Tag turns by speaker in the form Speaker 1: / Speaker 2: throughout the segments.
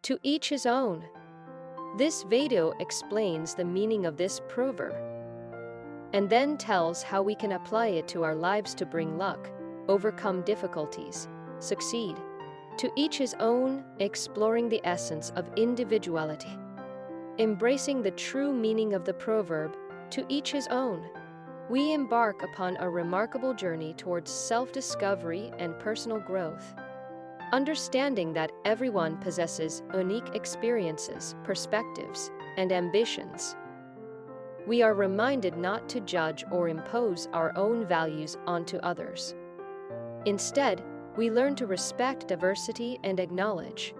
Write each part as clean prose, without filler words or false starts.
Speaker 1: To each his own. This video explains the meaning of this proverb and then tells how we can apply it to our lives to bring luck, overcome difficulties, succeed. To each his own, exploring the essence of individuality. Embracing the true meaning of the proverb, to each his own. We embark upon a remarkable journey towards self-discovery and personal growth. Understanding that everyone possesses unique experiences, perspectives, and ambitions. We are reminded not to judge or impose our own values onto others. Instead, we learn to respect diversity and acknowledge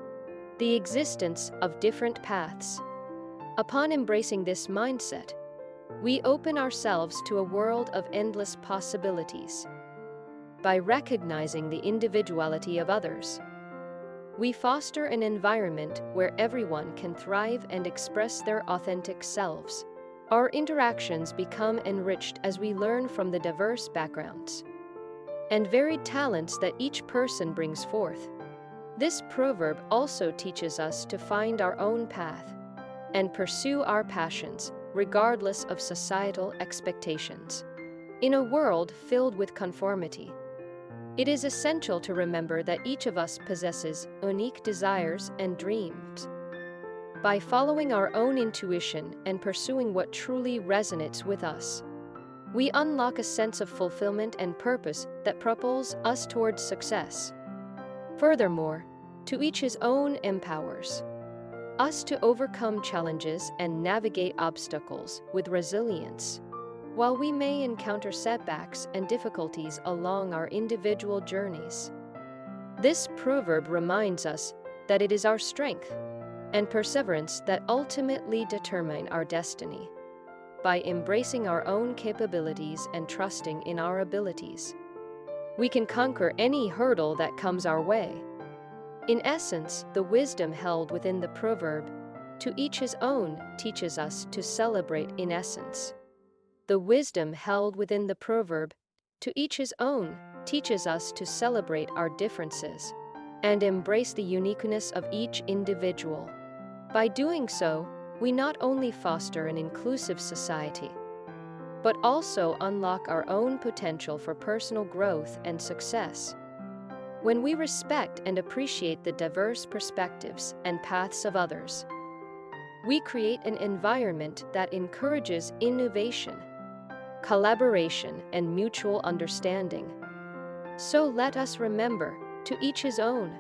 Speaker 1: the existence of different paths. Upon embracing this mindset, we open ourselves to a world of endless possibilities. By recognizing the individuality of others, we foster an environment where everyone can thrive and express their authentic selves. Our interactions become enriched as we learn from the diverse backgrounds and varied talents that each person brings forth. This proverb also teaches us to find our own path and pursue our passions, regardless of societal expectations. In a world filled with conformity, it is essential to remember that each of us possesses unique desires and dreams. By following our own intuition and pursuing what truly resonates with us, we unlock a sense of fulfillment and purpose that propels us towards success. Furthermore, to each his own empowers us to overcome challenges and navigate obstacles with resilience. While we may encounter setbacks and difficulties along our individual journeys, this proverb reminds us that it is our strength and perseverance that ultimately determine our destiny. By embracing our own capabilities and trusting in our abilities, we can conquer any hurdle that comes our way. In essence, the wisdom held within the proverb, to each his own, teaches us to celebrate in essence. The wisdom held within the proverb, to each his own, teaches us to celebrate our differences and embrace the uniqueness of each individual. By doing so, we not only foster an inclusive society, but also unlock our own potential for personal growth and success. When we respect and appreciate the diverse perspectives and paths of others, we create an environment that encourages innovation, collaboration, and mutual understanding. So let us remember, to each his own.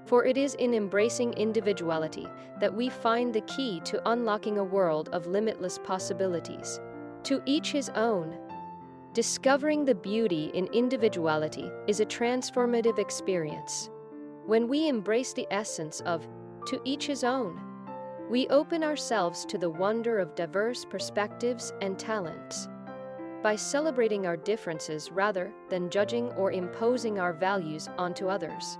Speaker 1: For it is in embracing individuality that we find the key to unlocking a world of limitless possibilities. To each his own. Discovering the beauty in individuality is a transformative experience. When we embrace the essence of to each his own, we open ourselves to the wonder of diverse perspectives and talents. By celebrating our differences rather than judging or imposing our values onto others,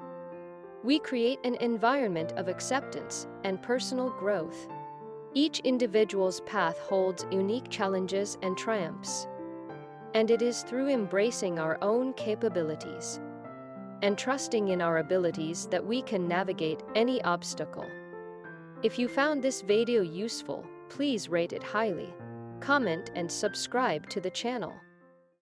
Speaker 1: we create an environment of acceptance and personal growth. Each individual's path holds unique challenges and triumphs, and it is through embracing our own capabilities and trusting in our abilities that we can navigate any obstacle. If you found this video useful, please rate it highly, comment, and subscribe to the channel.